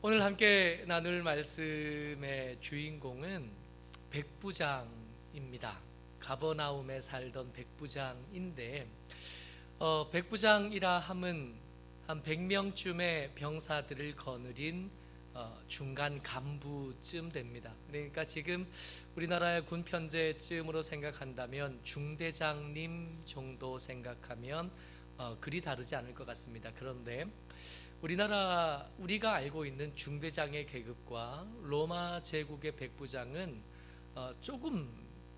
오늘 함께 나눌 말씀의 주인공은 백부장입니다. 가버나움에 살던 백부장인데 백부장이라 함은 한 100명쯤의 병사들을 거느린 중간 간부쯤 됩니다. 그러니까 지금 우리나라의 군 편제쯤으로 생각한다면 중대장님 정도 생각하면 그리 다르지 않을 것 같습니다. 그런데 우리가 알고 있는 중대장의 계급과 로마 제국의 백부장은 조금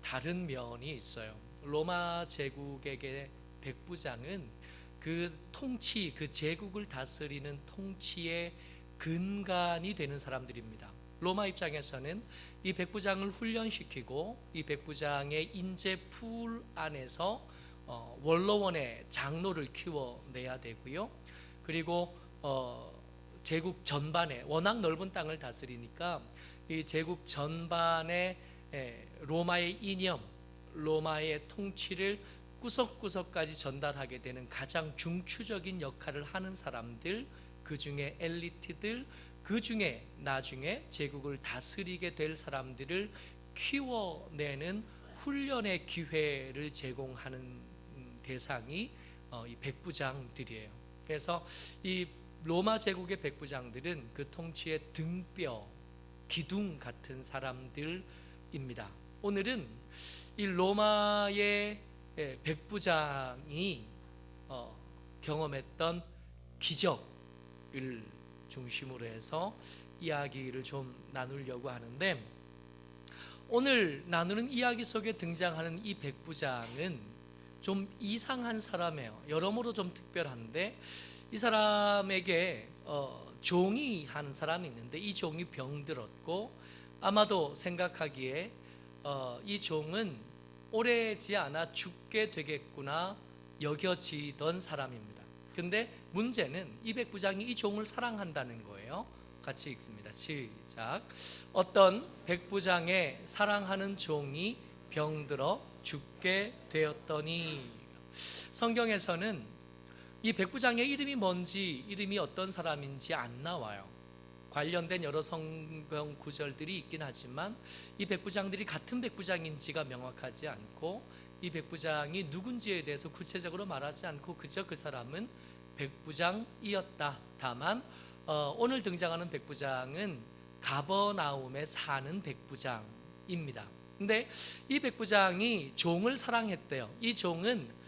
다른 면이 있어요. 로마 제국에게 백부장은 그 통치, 그 제국을 다스리는 통치의 근간이 되는 사람들입니다. 로마 입장에서는 이 백부장을 훈련시키고 이 백부장의 인재풀 안에서 원로원의 장로를 키워내야 되고요. 그리고 제국 전반에 워낙 넓은 땅을 다스리니까 이 제국 전반에 로마의 이념, 로마의 통치를 구석구석까지 전달하게 되는 가장 중추적인 역할을 하는 사람들, 그 중에 엘리트들, 그 중에 나중에 제국을 다스리게 될 사람들을 키워내는 훈련의 기회를 제공하는 대상이 이 백부장들이에요. 그래서 이 로마 제국의 백부장들은 그 통치의 등뼈, 기둥 같은 사람들입니다. 오늘은 이 로마의 백부장이 경험했던 기적을 중심으로 해서 이야기를 좀 나누려고 하는데, 오늘 나누는 이야기 속에 등장하는 이 백부장은 좀 이상한 사람이에요. 여러모로 좀 특별한데, 이 사람에게 종이 한 사람이 있는데 이 종이 병들었고, 아마도 생각하기에 이 종은 오래지 않아 죽게 되겠구나 여겨지던 사람입니다. 근데 문제는 이 백부장이 이 종을 사랑한다는 거예요. 같이 읽습니다. 시작. 어떤 백부장의 사랑하는 종이 병들어 죽게 되었더니. 성경에서는 이 백부장의 이름이 뭔지, 이름이 어떤 사람인지 안 나와요. 관련된 여러 성경 구절들이 있긴 하지만 이 백부장들이 같은 백부장인지가 명확하지 않고, 이 백부장이 누군지에 대해서 구체적으로 말하지 않고 그저 그 사람은 백부장이었다. 다만 오늘 등장하는 백부장은 가버나움에 사는 백부장입니다. 근데 이 백부장이 종을 사랑했대요. 이 종은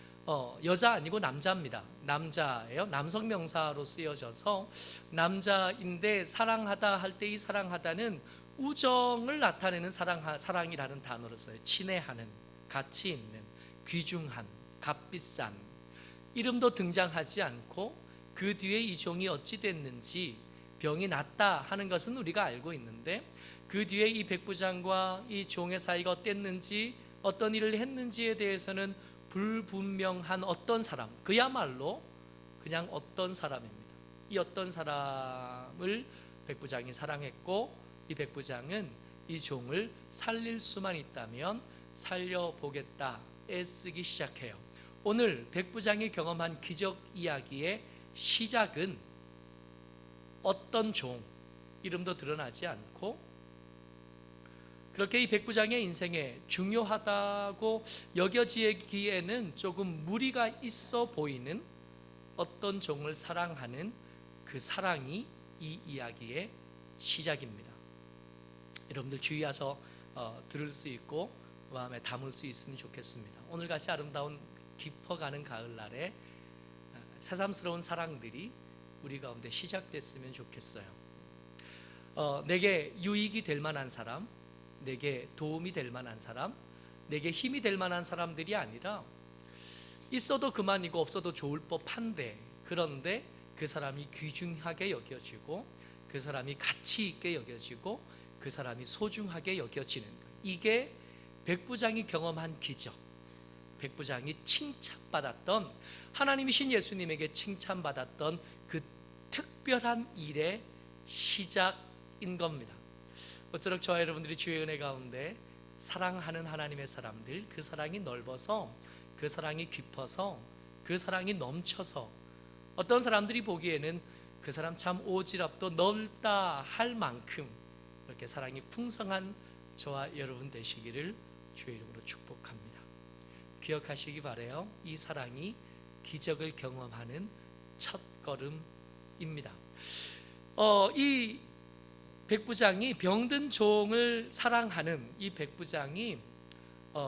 여자 아니고 남자입니다. 남자예요. 남성 명사로 쓰여져서 남자인데 사랑하다 할 때 이 사랑하다는 우정을 나타내는 사랑이라는 단어를 써요. 친애하는, 가치 있는, 귀중한, 값비싼. 이름도 등장하지 않고 그 뒤에 이 종이 어찌 됐는지, 병이 낫다 하는 것은 우리가 알고 있는데 그 뒤에 이 백부장과 이 종의 사이가 어땠는지, 어떤 일을 했는지에 대해서는 불분명한 어떤 사람, 그야말로 그냥 어떤 사람입니다. 이 어떤 사람을 백부장이 사랑했고, 이 백부장은 이 종을 살릴 수만 있다면 살려보겠다 애쓰기 시작해요. 오늘 백부장이 경험한 기적 이야기의 시작은 어떤 종, 이름도 드러나지 않고 그렇게 이 백부장의 인생에 중요하다고 여겨지기에는 조금 무리가 있어 보이는 어떤 종을 사랑하는 그 사랑이 이 이야기의 시작입니다. 여러분들 주의해서 들을 수 있고 마음에 담을 수 있으면 좋겠습니다. 오늘같이 아름다운 깊어가는 가을날에 새삼스러운 사랑들이 우리 가운데 시작됐으면 좋겠어요. 내게 유익이 될 만한 사람, 내게 도움이 될 만한 사람, 내게 힘이 될 만한 사람들이 아니라 있어도 그만이고 없어도 좋을 법한데, 그런데 그 사람이 귀중하게 여겨지고 그 사람이 가치 있게 여겨지고 그 사람이 소중하게 여겨지는 것, 이게 백부장이 경험한 기적, 백부장이 칭찬받았던, 하나님이신 예수님에게 칭찬받았던 그 특별한 일의 시작인 겁니다. 어쩌록 저와 여러분들이 주의 은혜 가운데 사랑하는 하나님의 사람들, 그 사랑이 넓어서, 그 사랑이 깊어서, 그 사랑이 넘쳐서 어떤 사람들이 보기에는 그 사람 참 오지랖도 넓다 할 만큼 그렇게 사랑이 풍성한 저와 여러분 되시기를 주의 이름으로 축복합니다. 기억하시기 바라요. 이 사랑이 기적을 경험하는 첫 걸음입니다. 이 백부장이 병든 종을 사랑하는 이 백부장이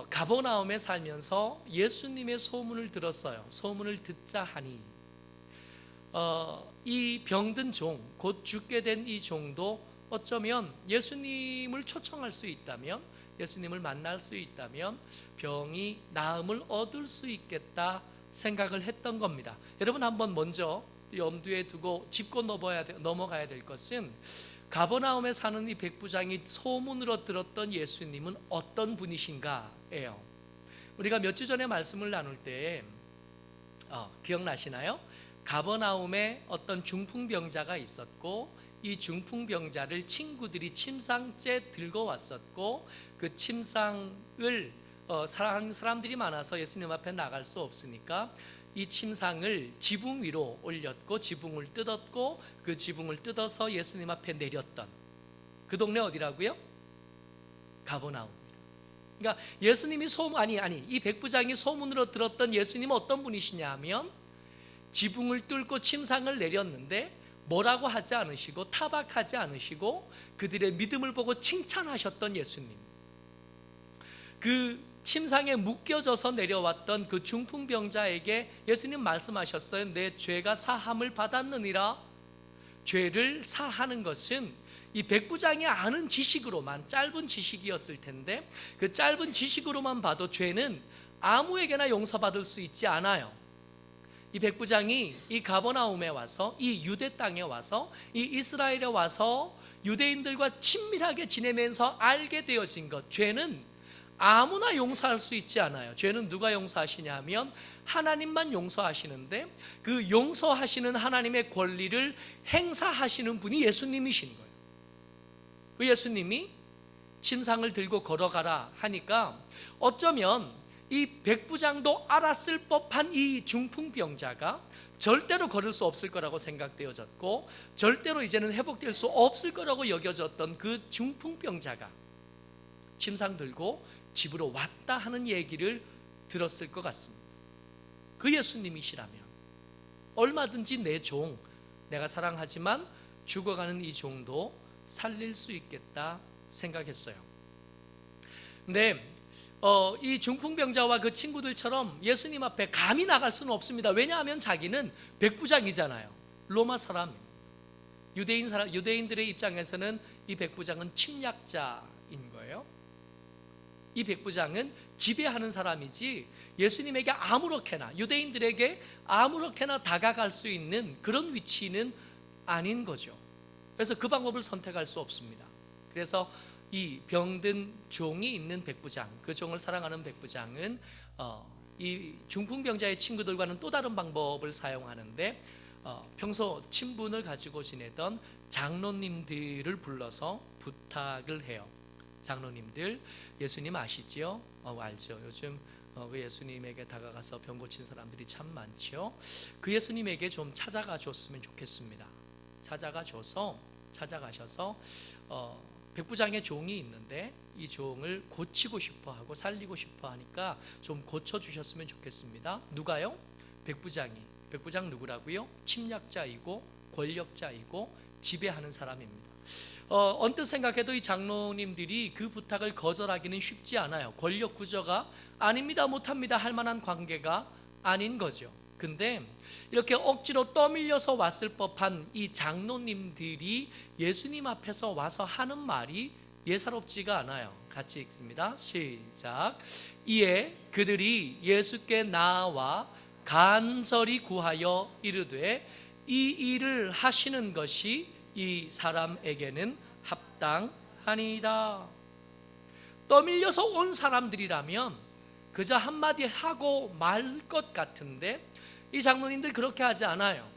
가버나움에 살면서 예수님의 소문을 들었어요. 소문을 듣자 하니 이 병든 종, 곧 죽게 된 이 종도 어쩌면 예수님을 초청할 수 있다면, 예수님을 만날 수 있다면 병이 나음을 얻을 수 있겠다 생각을 했던 겁니다. 여러분 한번 먼저 염두에 두고 짚고 넘어가야 될 것은, 가버나움에 사는 이 백부장이 소문으로 들었던 예수님은 어떤 분이신가예요. 우리가 몇 주 전에 말씀을 나눌 때 기억나시나요? 가버나움에 어떤 중풍병자가 있었고, 이 중풍병자를 친구들이 침상째 들고 왔었고, 그 침상을 사람들이 많아서 예수님 앞에 나갈 수 없으니까 이 침상을 지붕 위로 올렸고, 지붕을 뜯었고, 그 지붕을 뜯어서 예수님 앞에 내렸던 그 동네 어디라고요? 가버나움입니다. 그러니까 예수님이 이 백부장이 소문으로 들었던 예수님은 어떤 분이시냐 하면, 지붕을 뚫고 침상을 내렸는데 뭐라고 하지 않으시고 타박하지 않으시고 그들의 믿음을 보고 칭찬하셨던 예수님. 그 침상에 묶여져서 내려왔던 그 중풍병자에게 예수님 말씀하셨어요. 내 죄가 사함을 받았느니라. 죄를 사하는 것은 이 백부장이 아는 지식으로만, 짧은 지식이었을 텐데 그 짧은 지식으로만 봐도 죄는 아무에게나 용서받을 수 있지 않아요. 이 백부장이 이 가버나움에 와서, 이 유대 땅에 와서, 이 이스라엘에 와서 유대인들과 친밀하게 지내면서 알게 되어진 것, 죄는 아무나 용서할 수 있지 않아요. 죄는 누가 용서하시냐 하면 하나님만 용서하시는데, 그 용서하시는 하나님의 권리를 행사하시는 분이 예수님이신 거예요. 그 예수님이 침상을 들고 걸어가라 하니까 어쩌면 이 백부장도 알았을 법한 이 중풍병자가 절대로 걸을 수 없을 거라고 생각되어졌고, 절대로 이제는 회복될 수 없을 거라고 여겨졌던 그 중풍병자가 침상 들고 집으로 왔다 하는 얘기를 들었을 것 같습니다. 그 예수님이시라면 얼마든지 내 종, 내가 사랑하지만 죽어가는 이 종도 살릴 수 있겠다 생각했어요. 근데 이 중풍병자와 그 친구들처럼 예수님 앞에 감히 나갈 수는 없습니다. 왜냐하면 자기는 백부장이잖아요. 로마 사람, 유대인들의 입장에서는 이 백부장은 침략자인 거예요. 이 백부장은 지배하는 사람이지 예수님에게 아무렇게나, 유대인들에게 아무렇게나 다가갈 수 있는 그런 위치는 아닌 거죠. 그래서 그 방법을 선택할 수 없습니다. 그래서 이 병든 종이 있는 백부장, 그 종을 사랑하는 백부장은 이 중풍병자의 친구들과는 또 다른 방법을 사용하는데, 평소 친분을 가지고 지내던 장로님들을 불러서 부탁을 해요. 장로님들, 예수님 아시지요? 알죠. 요즘 그 예수님에게 다가가서 병 고친 사람들이 참 많죠. 그 예수님에게 좀 찾아가 줬으면 좋겠습니다. 찾아가셔서 백부장의 종이 있는데 이 종을 고치고 싶어하고 살리고 싶어하니까 좀 고쳐주셨으면 좋겠습니다. 누가요? 백부장이. 백부장 누구라고요? 침략자이고 권력자이고 지배하는 사람입니다. 언뜻 생각해도 이 장로님들이 그 부탁을 거절하기는 쉽지 않아요. 권력 구조가 아닙니다, 못합니다 할 만한 관계가 아닌 거죠. 근데 이렇게 억지로 떠밀려서 왔을 법한 이 장로님들이 예수님 앞에서 와서 하는 말이 예사롭지가 않아요. 같이 읽습니다. 시작. 이에 그들이 예수께 나와 간절히 구하여 이르되 이 일을 하시는 것이 이 사람에게는 합당하니이다. 떠밀려서 온 사람들이라면 그저 한마디 하고 말 것 같은데 이 장로님들 그렇게 하지 않아요.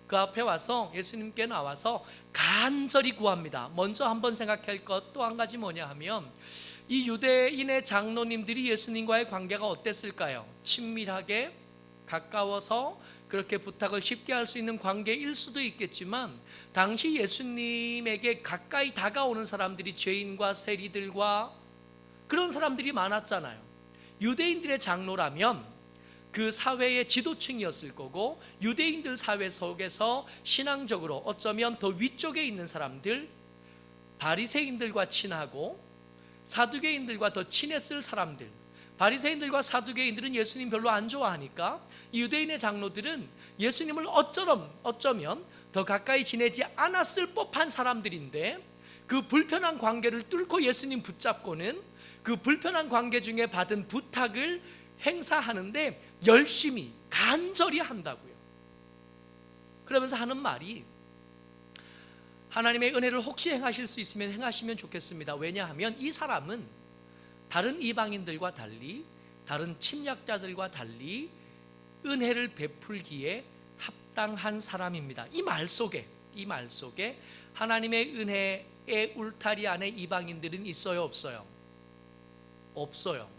그 앞에 와서 예수님께 나와서 간절히 구합니다. 먼저 한번 생각할 것 또 한 가지 뭐냐 하면, 이 유대인의 장로님들이 예수님과의 관계가 어땠을까요? 친밀하게 가까워서 그렇게 부탁을 쉽게 할 수 있는 관계일 수도 있겠지만, 당시 예수님에게 가까이 다가오는 사람들이 죄인과 세리들과 그런 사람들이 많았잖아요. 유대인들의 장로라면 그 사회의 지도층이었을 거고, 유대인들 사회 속에서 신앙적으로 어쩌면 더 위쪽에 있는 사람들, 바리새인들과 친하고 사두개인들과 더 친했을 사람들, 바리새인들과 사두개인들은 예수님 별로 안 좋아하니까 유대인의 장로들은 예수님을 어쩌면 더 가까이 지내지 않았을 법한 사람들인데, 그 불편한 관계를 뚫고 예수님 붙잡고는 그 불편한 관계 중에 받은 부탁을 행사하는데 열심히 간절히 한다고요. 그러면서 하는 말이, 하나님의 은혜를 혹시 행하실 수 있으면 행하시면 좋겠습니다. 왜냐하면 이 사람은 다른 이방인들과 달리, 다른 침략자들과 달리 은혜를 베풀기에 합당한 사람입니다. 이 말 속에 하나님의 은혜의 울타리 안에 이방인들은 있어요, 없어요? 없어요.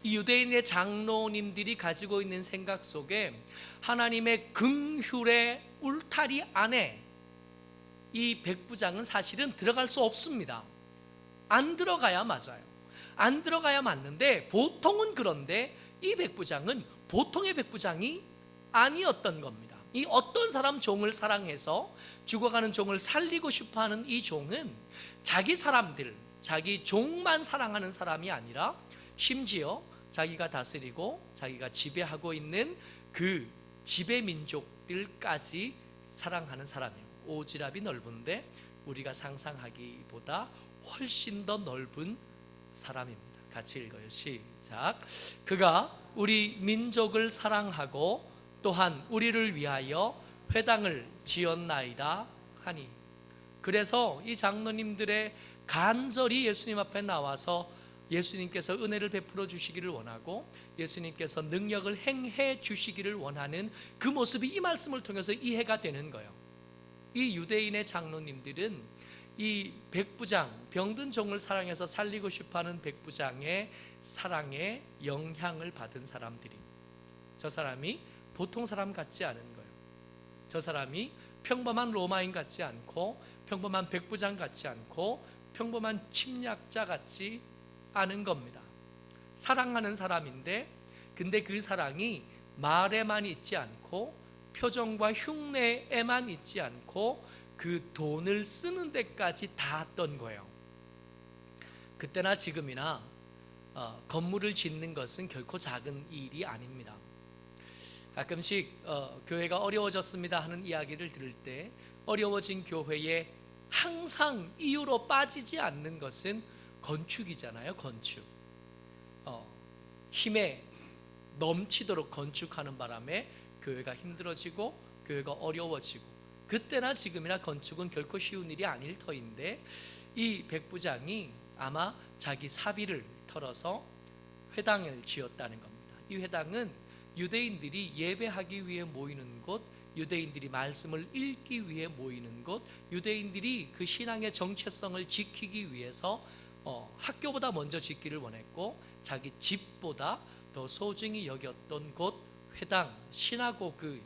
이 유대인의 장로님들이 가지고 있는 생각 속에 하나님의 긍휼의 울타리 안에 이 백부장은 사실은 들어갈 수 없습니다. 안 들어가야 맞아요. 안 들어가야 맞는데, 보통은 그런데 이 백부장은 보통의 백부장이 아니었던 겁니다. 이 어떤 사람 종을 사랑해서 죽어가는 종을 살리고 싶어하는 이 종은 자기 사람들, 자기 종만 사랑하는 사람이 아니라 심지어 자기가 다스리고 자기가 지배하고 있는 그 지배 민족들까지 사랑하는 사람이에요. 오지랖이 넓은데 우리가 상상하기보다 훨씬 더 넓은 사람입니다. 같이 읽어요. 시작. 그가 우리 민족을 사랑하고 또한 우리를 위하여 회당을 지었나이다 하니. 그래서 이 장로님들의 간절히 예수님 앞에 나와서 예수님께서 은혜를 베풀어 주시기를 원하고 예수님께서 능력을 행해 주시기를 원하는 그 모습이 이 말씀을 통해서 이해가 되는 거예요. 이 유대인의 장로님들은 이 백부장, 병든 종을 사랑해서 살리고 싶어하는 백부장의 사랑에 영향을 받은 사람들이, 저 사람이 보통 사람 같지 않은 거예요. 저 사람이 평범한 로마인 같지 않고 평범한 백부장 같지 않고 평범한 침략자 같지 않은 겁니다. 사랑하는 사람인데, 근데 그 사랑이 말에만 있지 않고 표정과 흉내에만 있지 않고 그 돈을 쓰는 데까지 닿았던 거예요. 그때나 지금이나 건물을 짓는 것은 결코 작은 일이 아닙니다. 가끔씩 교회가 어려워졌습니다 하는 이야기를 들을 때 어려워진 교회에 항상 이유로 빠지지 않는 것은 건축이잖아요. 건축. 힘에 넘치도록 건축하는 바람에 교회가 힘들어지고 교회가 어려워지고, 그때나 지금이나 건축은 결코 쉬운 일이 아닐 터인데, 이 백부장이 아마 자기 사비를 털어서 회당을 지었다는 겁니다. 이 회당은 유대인들이 예배하기 위해 모이는 곳, 유대인들이 말씀을 읽기 위해 모이는 곳, 유대인들이 그 신앙의 정체성을 지키기 위해서 학교보다 먼저 짓기를 원했고 자기 집보다 더 소중히 여겼던 곳, 회당, 시나고그.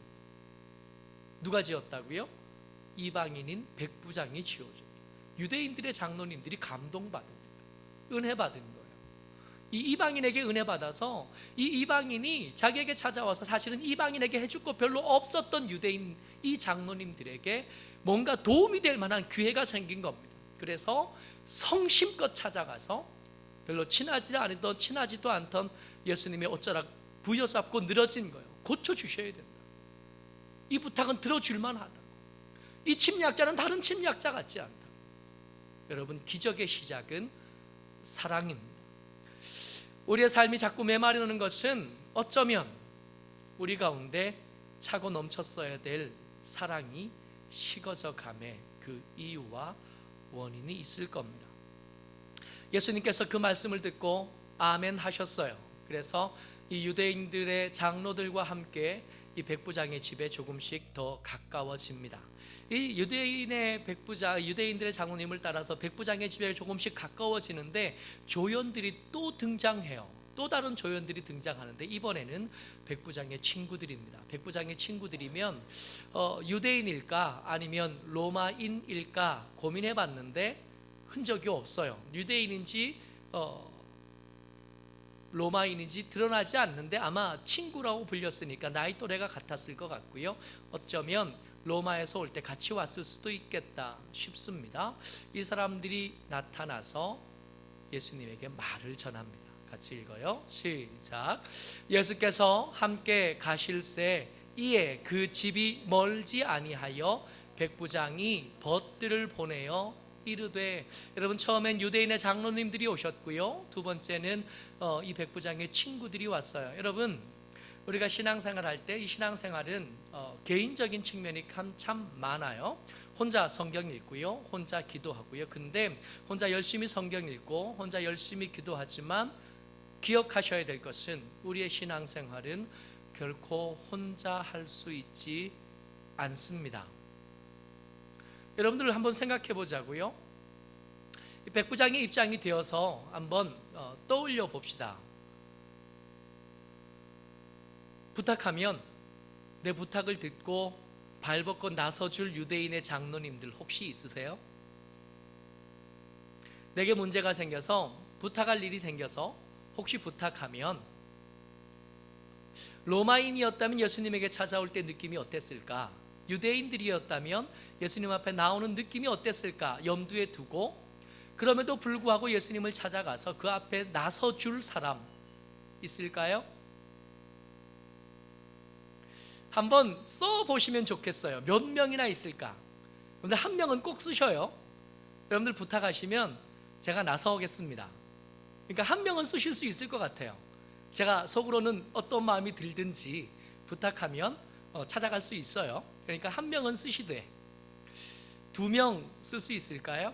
누가 지었다고요? 이방인인 백부장이 지어줘요. 유대인들의 장로님들이 감동받은 거예요. 은혜 받은 거예요. 이 이방인에게 은혜 받아서 이 이방인이 자기에게 찾아와서 사실은 이방인에게 해줄 거 별로 없었던 유대인 이 장로님들에게 뭔가 도움이 될 만한 기회가 생긴 겁니다. 그래서 성심껏 찾아가서 별로 친하지도 않던 예수님의 옷자락 부여잡고 늘어진 거예요. 고쳐주셔야 된다. 이 부탁은 들어줄 만하다. 이 침략자는 다른 침략자 같지 않다. 여러분, 기적의 시작은 사랑입니다. 우리의 삶이 자꾸 메마르는 것은 어쩌면 우리 가운데 차고 넘쳤어야 될 사랑이 식어져 감의 그 이유와 원인이 있을 겁니다. 예수님께서 그 말씀을 듣고 아멘 하셨어요. 그래서 이 유대인들의 장로들과 함께 이 백부장의 집에 조금씩 더 가까워집니다. 이 유대인들의 장로님을 따라서 백부장의 집에 조금씩 가까워지는데 조연들이 또 등장해요. 또 다른 조연들이 등장하는데 이번에는 백부장의 친구들입니다. 백부장의 친구들이면 유대인일까 아니면 로마인일까 고민해 봤는데 흔적이 없어요. 유대인인지 로마인인지 드러나지 않는데 아마 친구라고 불렸으니까 나이 또래가 같았을 것 같고요. 어쩌면 로마에서 올 때 같이 왔을 수도 있겠다 싶습니다. 이 사람들이 나타나서 예수님에게 말을 전합니다. 같이 읽어요. 시작. 예수께서 함께 가실새 이에 그 집이 멀지 아니하여 백부장이 벗들을 보내어 이르되, 여러분 처음엔 유대인의 장로님들이 오셨고요. 두 번째는 이 백부장의 친구들이 왔어요. 여러분 우리가 신앙생활 할 때 이 신앙생활은 개인적인 측면이 참 많아요. 혼자 성경 읽고요, 혼자 기도하고요. 근데 혼자 열심히 성경 읽고 혼자 열심히 기도하지만 기억하셔야 될 것은 우리의 신앙생활은 결코 혼자 할 수 있지 않습니다. 여러분들 한번 생각해 보자고요. 백부장의 입장이 되어서 한번 떠올려 봅시다. 부탁하면 내 부탁을 듣고 발벗고 나서줄 유대인의 장로님들 혹시 있으세요? 내게 문제가 생겨서 부탁할 일이 생겨서 혹시 부탁하면 로마인이었다면 예수님에게 찾아올 때 느낌이 어땠을까? 유대인들이었다면 예수님 앞에 나오는 느낌이 어땠을까 염두에 두고, 그럼에도 불구하고 예수님을 찾아가서 그 앞에 나서줄 사람 있을까요? 한번 써보시면 좋겠어요. 몇 명이나 있을까? 근데 한 명은 꼭 쓰셔요. 여러분들 부탁하시면 제가 나서겠습니다. 그러니까 한 명은 쓰실 수 있을 것 같아요. 제가 속으로는 어떤 마음이 들든지 부탁하면 찾아갈 수 있어요. 그러니까 한 명은 쓰시되, 두 명 쓸 수 있을까요?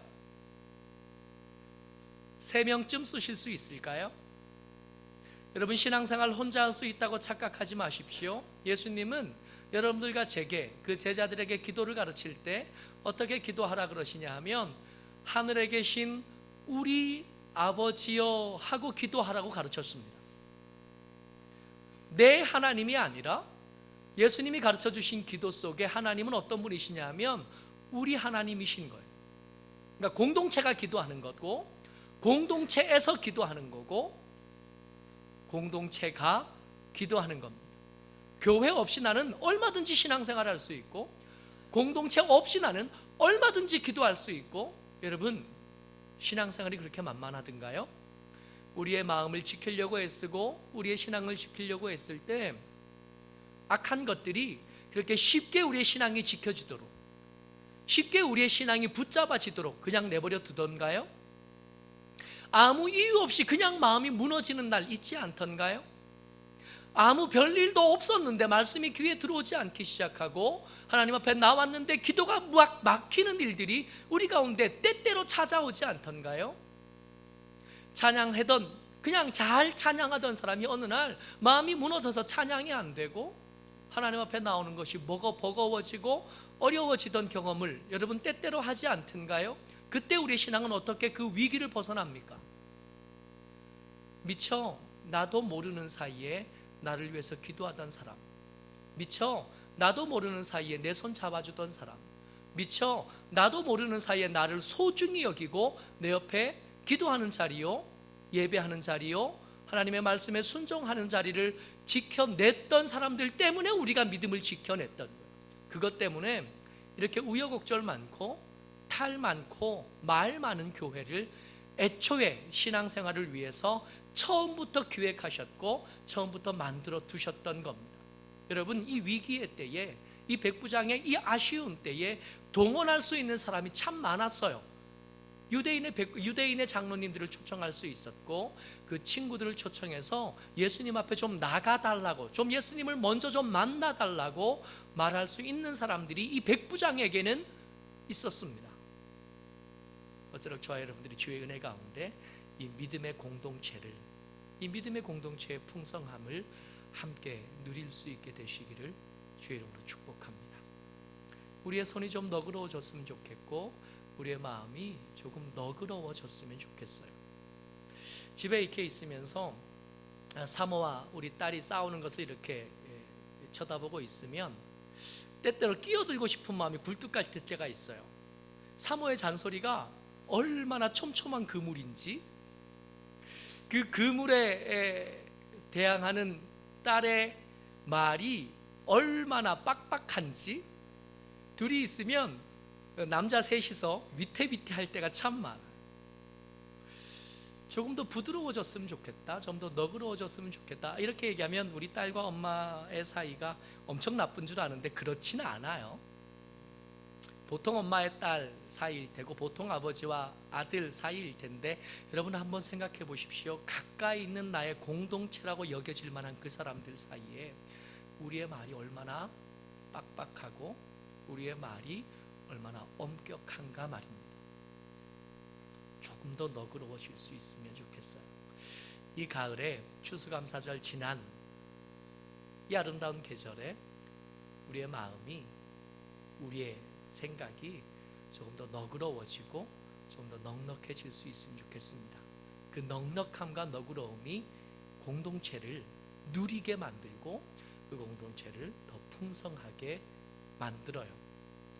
세 명쯤 쓰실 수 있을까요? 여러분 신앙생활 혼자 할 수 있다고 착각하지 마십시오. 예수님은 여러분들과 제게, 그 제자들에게 기도를 가르칠 때 어떻게 기도하라 그러시냐 하면 하늘에 계신 우리 아버지여 하고 기도하라고 가르쳤습니다. 내 하나님이 아니라 예수님이 가르쳐 주신 기도 속에 하나님은 어떤 분이시냐 하면 우리 하나님이신 거예요. 그러니까 공동체가 기도하는 거고, 공동체에서 기도하는 거고, 공동체가 기도하는 겁니다. 교회 없이 나는 얼마든지 신앙생활을 할 수 있고, 공동체 없이 나는 얼마든지 기도할 수 있고. 여러분 신앙생활이 그렇게 만만하던가요? 우리의 마음을 지키려고 애쓰고 우리의 신앙을 지키려고 했을 때 악한 것들이 그렇게 쉽게 우리의 신앙이 지켜지도록, 쉽게 우리의 신앙이 붙잡아지도록 그냥 내버려 두던가요? 아무 이유 없이 그냥 마음이 무너지는 날 있지 않던가요? 아무 별일도 없었는데 말씀이 귀에 들어오지 않기 시작하고 하나님 앞에 나왔는데 기도가 막 막히는 일들이 우리 가운데 때때로 찾아오지 않던가요? 찬양하던, 그냥 잘 찬양하던 사람이 어느 날 마음이 무너져서 찬양이 안 되고 하나님 앞에 나오는 것이 버거워지고 어려워지던 경험을 여러분 때때로 하지 않던가요? 그때 우리의 신앙은 어떻게 그 위기를 벗어납니까? 미처 나도 모르는 사이에 나를 위해서 기도하던 사람, 미처 나도 모르는 사이에 내 손 잡아주던 사람, 미처 나도 모르는 사이에 나를 소중히 여기고 내 옆에 기도하는 자리요, 예배하는 자리요, 하나님의 말씀에 순종하는 자리를 지켜냈던 사람들 때문에 우리가 믿음을 지켜냈던 거예요. 그것 때문에 이렇게 우여곡절 많고 탈 많고 말 많은 교회를 애초에 신앙생활을 위해서 처음부터 기획하셨고 처음부터 만들어 두셨던 겁니다. 여러분 이 위기의 때에, 이 백부장의 이 아쉬운 때에 동원할 수 있는 사람이 참 많았어요. 유대인의 장로님들을 초청할 수 있었고 그 친구들을 초청해서 예수님 앞에 좀 나가달라고, 좀 예수님을 먼저 좀 만나달라고 말할 수 있는 사람들이 이 백부장에게는 있었습니다. 어쩌록 저와 여러분들이 주의 은혜 가운데 이 믿음의 공동체를, 이 믿음의 공동체의 풍성함을 함께 누릴 수 있게 되시기를 주의 이름으로 축복합니다. 우리의 손이 좀 너그러워졌으면 좋겠고 우리의 마음이 조금 너그러워졌으면 좋겠어요. 집에 이렇게 있으면서 사모와 우리 딸이 싸우는 것을 이렇게 쳐다보고 있으면 때때로 끼어들고 싶은 마음이 굴뚝 갈 때가 있어요. 사모의 잔소리가 얼마나 촘촘한 그물인지, 그 그물에 대항하는 딸의 말이 얼마나 빡빡한지, 둘이 있으면 남자 셋이서 위태위태 할 때가 참 많아요. 조금 더 부드러워졌으면 좋겠다, 좀 더 너그러워졌으면 좋겠다, 이렇게 얘기하면 우리 딸과 엄마의 사이가 엄청 나쁜 줄 아는데 그렇지는 않아요. 보통 엄마의 딸 사이일 테고 보통 아버지와 아들 사이일 텐데, 여러분 한번 생각해 보십시오. 가까이 있는 나의 공동체라고 여겨질 만한 그 사람들 사이에 우리의 말이 얼마나 빡빡하고 우리의 말이 얼마나 엄격한가 말입니다. 조금 더 너그러워질 수 있으면 좋겠어요. 이 가을에 추수감사절 지난 이 아름다운 계절에 우리의 마음이, 우리의 생각이 조금 더 너그러워지고 좀 더 넉넉해질 수 있으면 좋겠습니다. 그 넉넉함과 너그러움이 공동체를 누리게 만들고 그 공동체를 더 풍성하게 만들어요.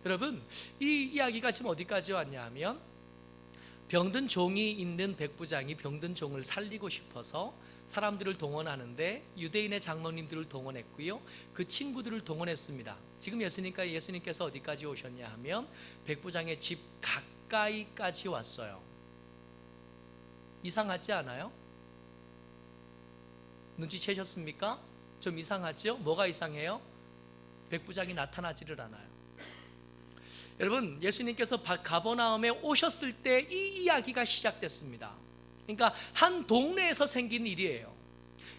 여러분, 이 이야기가 지금 어디까지 왔냐 하면, 병든 종이 있는 백부장이 병든 종을 살리고 싶어서 사람들을 동원하는데 유대인의 장로님들을 동원했고요, 그 친구들을 동원했습니다. 지금 예수님께서 어디까지 오셨냐 하면 백부장의 집 가까이까지 왔어요. 이상하지 않아요? 눈치채셨습니까? 좀 이상하죠? 뭐가 이상해요? 백부장이 나타나지를 않아요. 여러분, 예수님께서 가버나움에 오셨을 때 이 이야기가 시작됐습니다. 그러니까 한 동네에서 생긴 일이에요.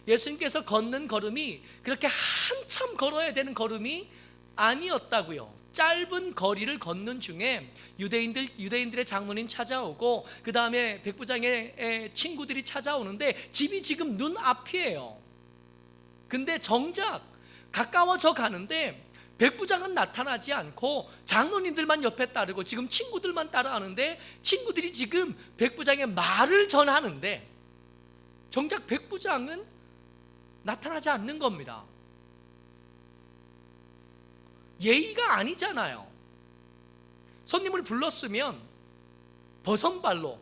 예수님께서 걷는 걸음이 그렇게 한참 걸어야 되는 걸음이 아니었다고요. 짧은 거리를 걷는 중에 유대인들의 장로님 찾아오고, 그 다음에 백부장의 친구들이 찾아오는데 집이 지금 눈앞이에요. 근데 정작 가까워져 가는데 백부장은 나타나지 않고 장로님들만 옆에 따르고 지금 친구들만 따라하는데, 친구들이 지금 백부장의 말을 전하는데 정작 백부장은 나타나지 않는 겁니다. 예의가 아니잖아요. 손님을 불렀으면 버선발로,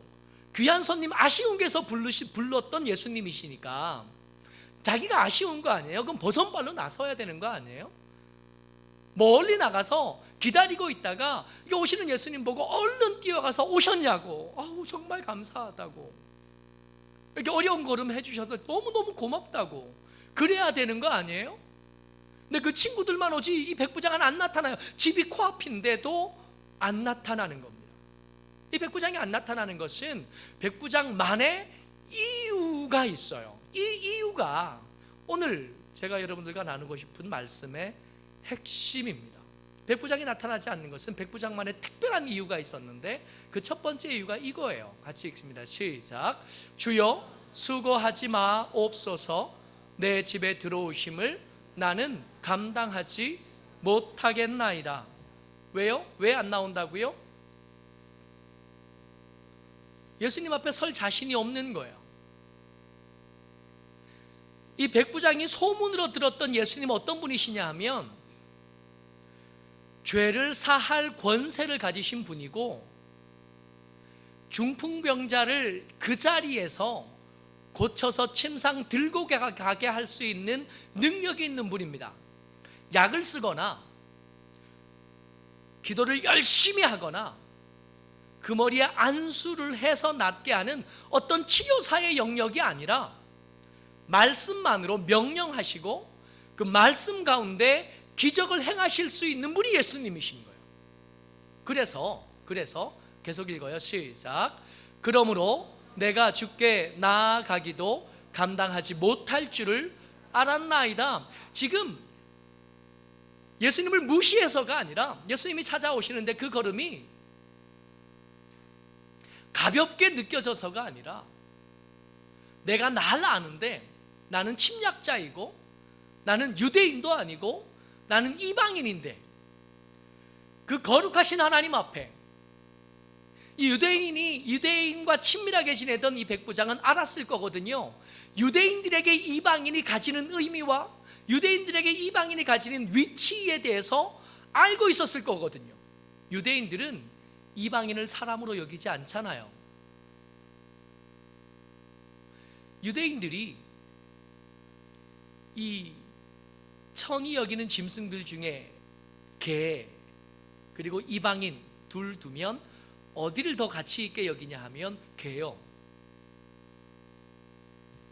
귀한 손님 아쉬운 게서 불렀던 예수님이시니까 자기가 아쉬운 거 아니에요? 그럼 버선발로 나서야 되는 거 아니에요? 멀리 나가서 기다리고 있다가 오시는 예수님 보고 얼른 뛰어가서 오셨냐고, 아우 정말 감사하다고, 이렇게 어려운 걸음 해주셔서 너무너무 고맙다고 그래야 되는 거 아니에요? 근데 그 친구들만 오지 이 백부장은 안 나타나요. 집이 코앞인데도 안 나타나는 겁니다. 이 백부장이 안 나타나는 것은 백부장만의 이유가 있어요. 이 이유가 오늘 제가 여러분들과 나누고 싶은 말씀의 핵심입니다. 백부장이 나타나지 않는 것은 백부장만의 특별한 이유가 있었는데, 그 첫 번째 이유가 이거예요. 같이 읽습니다. 시작. 주여 수고하지 마옵소서. 내 집에 들어오심을 나는 감당하지 못하겠나이다. 왜요? 왜 안 나온다고요? 예수님 앞에 설 자신이 없는 거예요. 이 백부장이 소문으로 들었던 예수님 어떤 분이시냐 하면 죄를 사할 권세를 가지신 분이고, 중풍병자를 그 자리에서 고쳐서 침상 들고 가게 할 수 있는 능력이 있는 분입니다. 약을 쓰거나 기도를 열심히 하거나 그 머리에 안수를 해서 낫게 하는 어떤 치료사의 영역이 아니라 말씀만으로 명령하시고 그 말씀 가운데 기적을 행하실 수 있는 분이 예수님이신 거예요. 그래서 계속 읽어요. 시작. 그러므로 내가 주께 나아가기도 감당하지 못할 줄을 알았나이다. 지금 예수님을 무시해서가 아니라 예수님이 찾아오시는데 그 걸음이 가볍게 느껴져서가 아니라, 내가 날 아는데 나는 침략자이고 나는 유대인도 아니고 나는 이방인인데 그 거룩하신 하나님 앞에 이 유대인과 친밀하게 지내던 이 백부장은 알았을 거거든요. 유대인들에게 이방인이 가지는 의미와 유대인들에게 이방인이 가지는 위치에 대해서 알고 있었을 거거든요. 유대인들은 이방인을 사람으로 여기지 않잖아요. 유대인들이 이 천이 여기는 짐승들 중에 개 그리고 이방인 둘 두면 어디를 더 가치 있게 여기냐 하면 개요.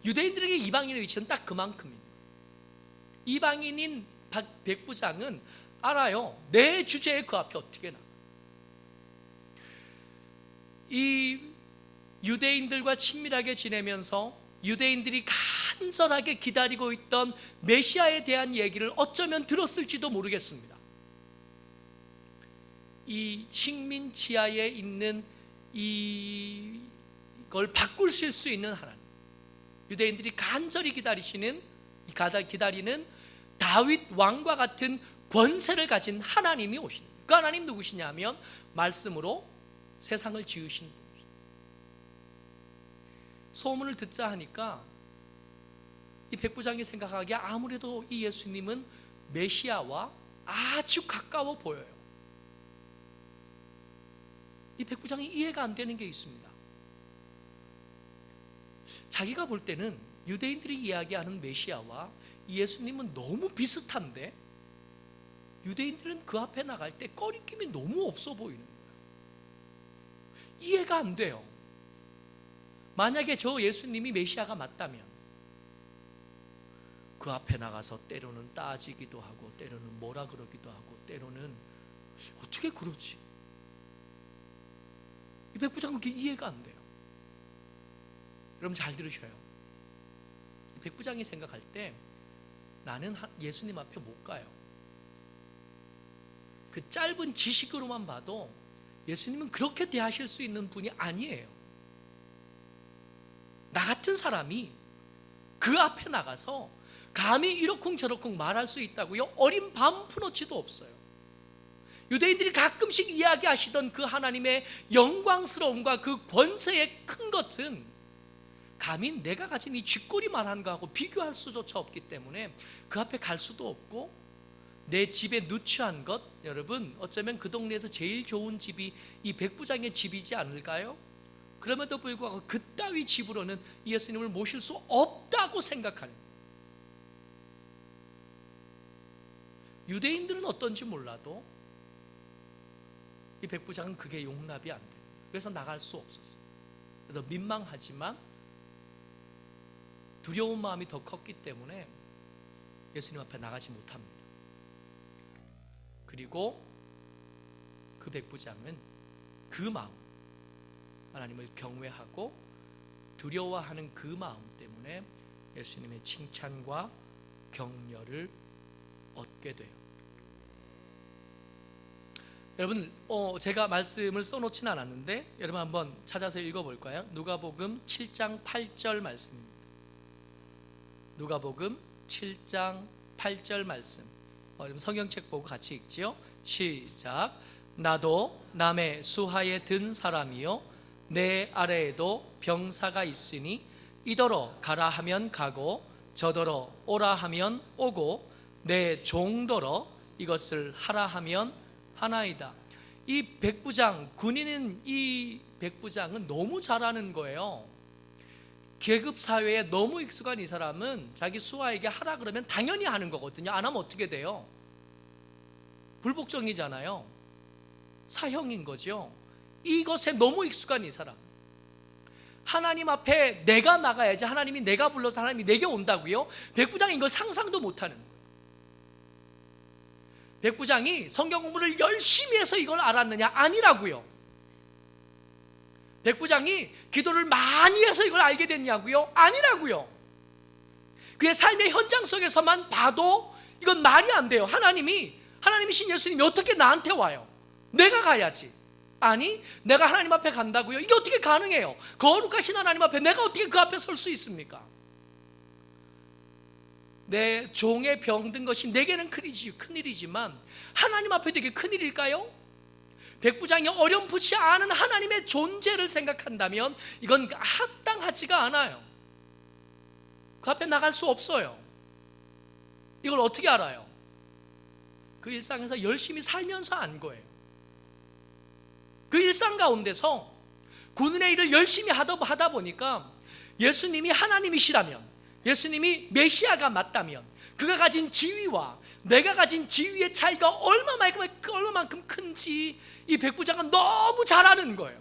유대인들에게 이방인의 위치는 딱 그만큼입니다. 이방인인 백부장은 알아요. 내 주제에 그 앞에 어떻게 나가. 이 유대인들과 친밀하게 지내면서 유대인들이 간절하게 기다리고 있던 메시아에 대한 얘기를 어쩌면 들었을지도 모르겠습니다. 이 식민 지하에 있는 이걸 바꾸실 수 있는 하나님, 유대인들이 간절히 기다리는 다윗 왕과 같은 권세를 가진 하나님이 오십니다. 그 하나님 누구시냐 하면 말씀으로 세상을 지으신 분이십니다. 소문을 듣자 하니까 이 백부장이 생각하기에 아무래도 이 예수님은 메시아와 아주 가까워 보여요. 이 백부장이 이해가 안 되는 게 있습니다. 자기가 볼 때는 유대인들이 이야기하는 메시아와 예수님은 너무 비슷한데 유대인들은 그 앞에 나갈 때 꺼리낌이 너무 없어 보이는 거예요. 이해가 안 돼요. 만약에 저 예수님이 메시아가 맞다면 그 앞에 나가서 때로는 따지기도 하고 때로는 뭐라 그러기도 하고 때로는 어떻게 그러지? 이 백부장은 그게 이해가 안 돼요. 여러분 잘 들으셔요. 이 백부장이 생각할 때 나는 예수님 앞에 못 가요. 그 짧은 지식으로만 봐도 예수님은 그렇게 대하실 수 있는 분이 아니에요. 나 같은 사람이 그 앞에 나가서 감히 이러쿵저러쿵 말할 수 있다고요? 어린 반푼어치도 없어요. 유대인들이 가끔씩 이야기하시던 그 하나님의 영광스러움과 그 권세의 큰 것은 감히 내가 가진 이 쥐꼬리 말한 거하고 비교할 수조차 없기 때문에 그 앞에 갈 수도 없고, 내 집에 누추한 것, 여러분 어쩌면 그 동네에서 제일 좋은 집이 이 백부장의 집이지 않을까요? 그럼에도 불구하고 그따위 집으로는 예수님을 모실 수 없다고 생각하는, 유대인들은 어떤지 몰라도 이 백부장은 그게 용납이 안 돼요. 그래서 나갈 수 없었어요. 그래서 민망하지만 두려운 마음이 더 컸기 때문에 예수님 앞에 나가지 못합니다. 그리고 그 백부장은 그 마음, 하나님을 경외하고 두려워하는 그 마음 때문에 예수님의 칭찬과 격려를 얻게 돼요. 여러분, 제가 말씀을 써놓지는 않았는데 여러분 한번 찾아서 읽어볼까요? 누가복음 7장 8절 말씀입니다. 누가복음 7장 8절 말씀. 여러분 성경책 보고 같이 읽지요. 시작. 나도 남의 수하에 든 사람이요 내 아래에도 병사가 있으니 이더러 가라 하면 가고 저더러 오라 하면 오고 내 종더러 이것을 하라 하면 하나이다. 이 백부장, 군인인 이 백부장은 너무 잘하는 거예요. 계급 사회에 너무 익숙한 이 사람은 자기 수하에게 하라 그러면 당연히 하는 거거든요. 안 하면 어떻게 돼요? 불복종이잖아요. 사형인 거죠. 이것에 너무 익숙한 이 사람, 하나님 앞에 내가 나가야지, 하나님이 내가 불러서 하나님이 내게 온다고요? 백부장이 이걸 상상도 못하는 거예요. 백부장이 성경 공부를 열심히 해서 이걸 알았느냐? 아니라고요. 백부장이 기도를 많이 해서 이걸 알게 됐냐고요? 아니라고요. 그의 삶의 현장 속에서만 봐도 이건 말이 안 돼요. 하나님이신 예수님이 어떻게 나한테 와요? 내가 가야지. 아니, 내가 하나님 앞에 간다고요? 이게 어떻게 가능해요? 거룩하신 하나님 앞에 내가 어떻게 그 앞에 설 수 있습니까? 내 종에 병든 것이 내게는 큰일이지만 하나님 앞에도 이게 큰일일까요? 백부장이 어렴풋이 아는 하나님의 존재를 생각한다면 이건 합당하지가 않아요. 그 앞에 나갈 수 없어요. 이걸 어떻게 알아요? 그 일상에서 열심히 살면서 안 거예요. 그 일상 가운데서 군인의 일을 열심히 하다 보니까 예수님이 하나님이시라면, 예수님이 메시아가 맞다면 그가 가진 지위와 내가 가진 지위의 차이가 얼마만큼 큰지 이 백부장은 너무 잘 아는 거예요.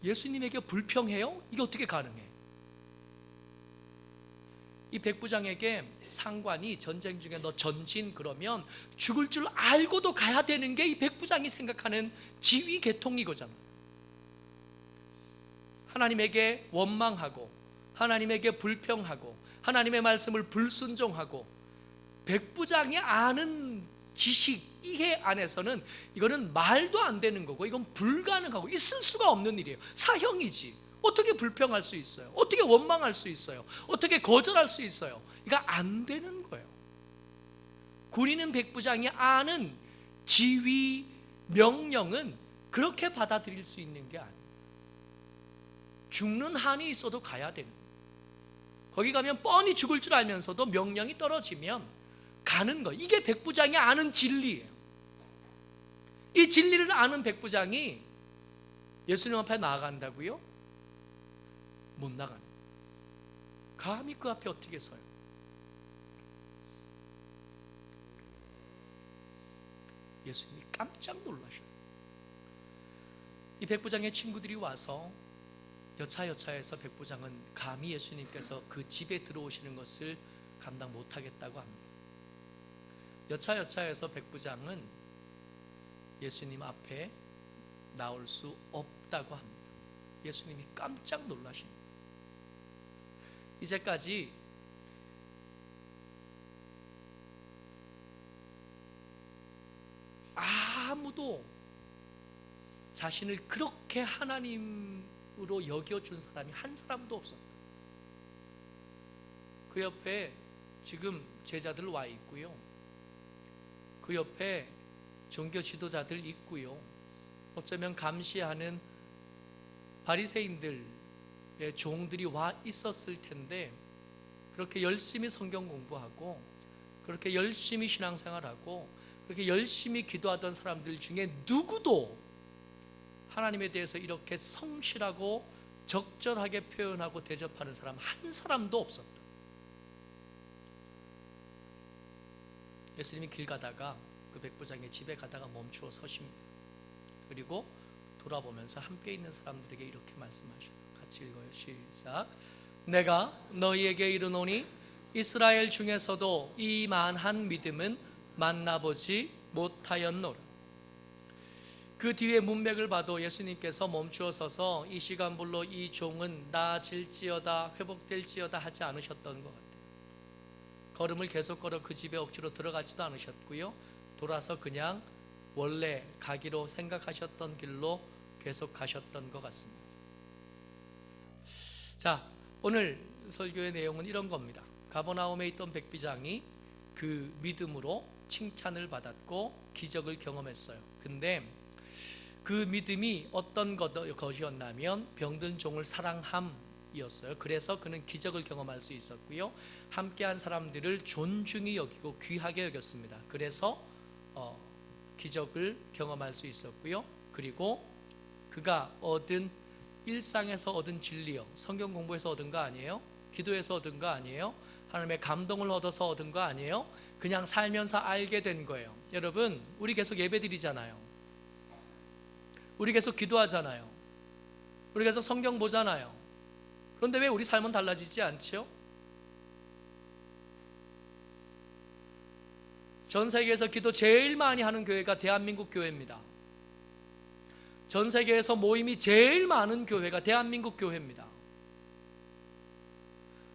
예수님에게 불평해요? 이게 어떻게 가능해? 이 백부장에게 상관이 전쟁 중에 너 전진 그러면 죽을 줄 알고도 가야 되는 게 이 백부장이 생각하는 지위 계통이거잖아. 하나님에게 원망하고 하나님에게 불평하고 하나님의 말씀을 불순종하고 백부장이 아는 지식 이해 안에서는 이거는 말도 안 되는 거고 이건 불가능하고 있을 수가 없는 일이에요. 사형이지. 어떻게 불평할 수 있어요? 어떻게 원망할 수 있어요? 어떻게 거절할 수 있어요? 이거 안 되는 거예요. 군인은 백부장이 아는 지휘 명령은 그렇게 받아들일 수 있는 게 아니에요. 죽는 한이 있어도 가야 됩니다. 거기 가면 뻔히 죽을 줄 알면서도 명령이 떨어지면 가는 거. 이게 백부장이 아는 진리예요. 이 진리를 아는 백부장이 예수님 앞에 나아간다고요? 못 나가는. 감히 그 앞에 어떻게 서요? 예수님이 깜짝 놀라셔요. 이 백부장의 친구들이 와서 여차여차해서 백부장은 감히 예수님께서 그 집에 들어오시는 것을 감당 못하겠다고 합니다. 여차여차해서 백부장은 예수님 앞에 나올 수 없다고 합니다. 예수님이 깜짝 놀라십니다. 이제까지 아무도 자신을 그렇게 하나님으로 여겨준 사람이 한 사람도 없었다. 그 옆에 지금 제자들 와 있고요. 그 옆에 종교 지도자들 있고요. 어쩌면 감시하는 바리새인들의 종들이 와 있었을 텐데 그렇게 열심히 성경 공부하고 그렇게 열심히 신앙생활하고 그렇게 열심히 기도하던 사람들 중에 누구도 하나님에 대해서 이렇게 성실하고 적절하게 표현하고 대접하는 사람 한 사람도 없었다. 예수님이 길 가다가 그 백부장의 집에 가다가 멈추어 서십니다. 그리고 돌아보면서 함께 있는 사람들에게 이렇게 말씀하셔요. 같이 읽어요. 시작. 내가 너희에게 이르노니 이스라엘 중에서도 이만한 믿음은 만나보지 못하였노라. 그 뒤에 문맥을 봐도 예수님께서 멈추어 서서 이 시간불로 이 종은 나아질지어다 회복될지어다 하지 않으셨던 것 같아요. 걸음을 계속 걸어 그 집에 억지로 들어가지도 않으셨고요. 돌아서 그냥 원래 가기로 생각하셨던 길로 계속 가셨던 것 같습니다. 자, 오늘 설교의 내용은 이런 겁니다. 가버나움에 있던 백부장이 그 믿음으로 칭찬을 받았고 기적을 경험했어요. 근데 그 믿음이 어떤 것이었냐면 병든 종을 사랑함이었어요. 그래서 그는 기적을 경험할 수 있었고요. 함께한 사람들을 존중히 여기고 귀하게 여겼습니다. 그래서 기적을 경험할 수 있었고요. 그리고 그가 얻은 일상에서 얻은 진리요, 성경 공부에서 얻은 거 아니에요? 기도에서 얻은 거 아니에요? 하나님의 감동을 얻어서 얻은 거 아니에요? 그냥 살면서 알게 된 거예요. 여러분, 우리 계속 예배 드리잖아요. 우리 계속 기도하잖아요. 우리 계속 성경 보잖아요. 그런데 왜 우리 삶은 달라지지 않지요? 전 세계에서 기도 제일 많이 하는 교회가 대한민국 교회입니다. 전 세계에서 모임이 제일 많은 교회가 대한민국 교회입니다.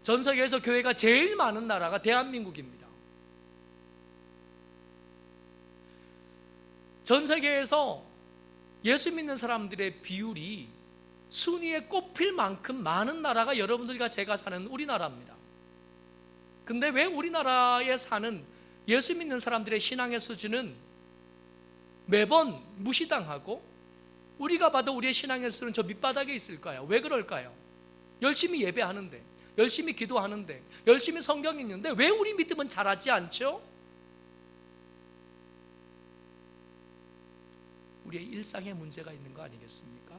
전 세계에서 교회가 제일 많은 나라가 대한민국입니다. 전 세계에서 예수 믿는 사람들의 비율이 순위에 꼽힐 만큼 많은 나라가 여러분들과 제가 사는 우리나라입니다. 근데 왜 우리나라에 사는 예수 믿는 사람들의 신앙의 수준은 매번 무시당하고 우리가 봐도 우리의 신앙에서는 저 밑바닥에 있을까요? 왜 그럴까요? 열심히 예배하는데, 열심히 기도하는데, 열심히 성경 읽는데 왜 우리 믿음은 자라지 않죠? 우리의 일상에 문제가 있는 거 아니겠습니까?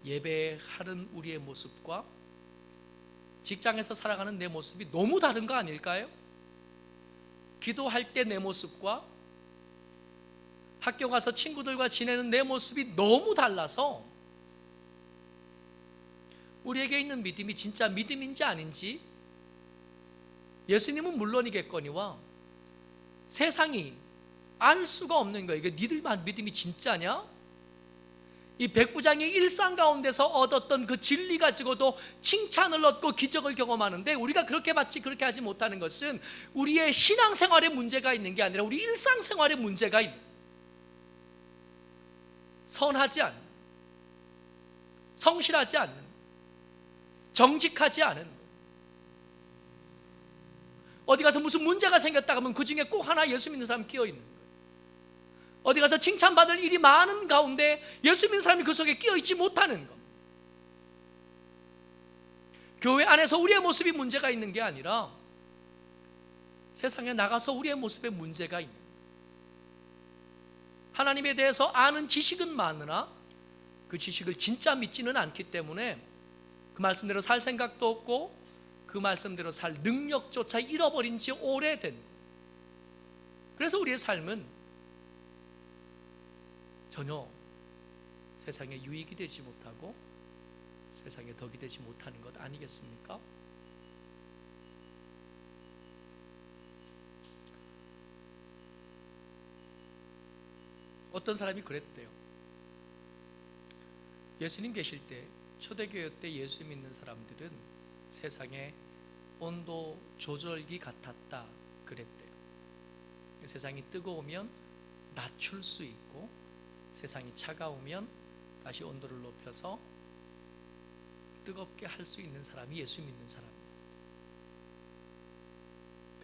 예배하는 우리의 모습과 직장에서 살아가는 내 모습이 너무 다른 거 아닐까요? 기도할 때 내 모습과 학교 가서 친구들과 지내는 내 모습이 너무 달라서 우리에게 있는 믿음이 진짜 믿음인지 아닌지, 예수님은 물론이겠거니와 세상이 알 수가 없는 거예요. 이게 니들만 믿음이 진짜냐? 이 백부장이 일상 가운데서 얻었던 그 진리 가지고도 칭찬을 얻고 기적을 경험하는데 우리가 그렇게 받지 그렇게 하지 못하는 것은 우리의 신앙생활에 문제가 있는 게 아니라 우리 일상생활에 문제가 있는, 선하지 않는, 성실하지 않는, 정직하지 않은, 어디 가서 무슨 문제가 생겼다 하면 그 중에 꼭 하나 예수 믿는 사람 끼어 있는 거예요. 어디 가서 칭찬받을 일이 많은 가운데 예수 믿는 사람이 그 속에 끼어 있지 못하는 것. 교회 안에서 우리의 모습이 문제가 있는 게 아니라 세상에 나가서 우리의 모습에 문제가 있는, 하나님에 대해서 아는 지식은 많으나 그 지식을 진짜 믿지는 않기 때문에 그 말씀대로 살 생각도 없고 그 말씀대로 살 능력조차 잃어버린 지 오래된, 그래서 우리의 삶은 전혀 세상에 유익이 되지 못하고 세상에 덕이 되지 못하는 것 아니겠습니까? 어떤 사람이 그랬대요. 예수님 계실 때, 초대교회 때 예수 믿는 사람들은 세상에 온도 조절기 같았다 그랬대요. 세상이 뜨거우면 낮출 수 있고 세상이 차가우면 다시 온도를 높여서 뜨겁게 할 수 있는 사람이 예수 믿는 사람이에요.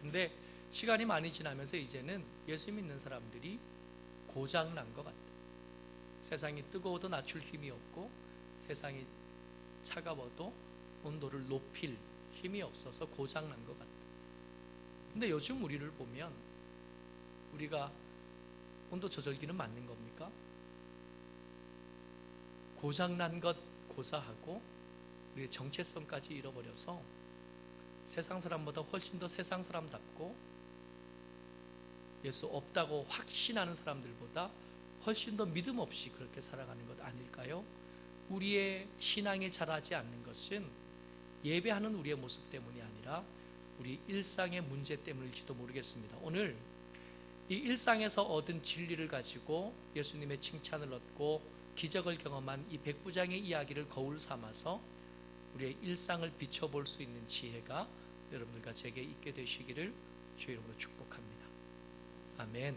근데 시간이 많이 지나면서 이제는 예수 믿는 사람들이 고장난 것 같아요. 세상이 뜨거워도 낮출 힘이 없고 세상이 차가워도 온도를 높일 힘이 없어서 고장난 것 같아요. 근데 요즘 우리를 보면 우리가 온도 조절기는 맞는 겁니까? 고장난 것 고사하고 우리의 정체성까지 잃어버려서 세상 사람보다 훨씬 더 세상 사람답고 예수 없다고 확신하는 사람들보다 훨씬 더 믿음 없이 그렇게 살아가는 것 아닐까요? 우리의 신앙에 자라지 않는 것은 예배하는 우리의 모습 때문이 아니라 우리 일상의 문제 때문일지도 모르겠습니다. 오늘 이 일상에서 얻은 진리를 가지고 예수님의 칭찬을 얻고 기적을 경험한 이 백부장의 이야기를 거울 삼아서 우리의 일상을 비춰볼 수 있는 지혜가 여러분들과 제게 있게 되시기를 주의 이름으로 축복합니다. 아멘.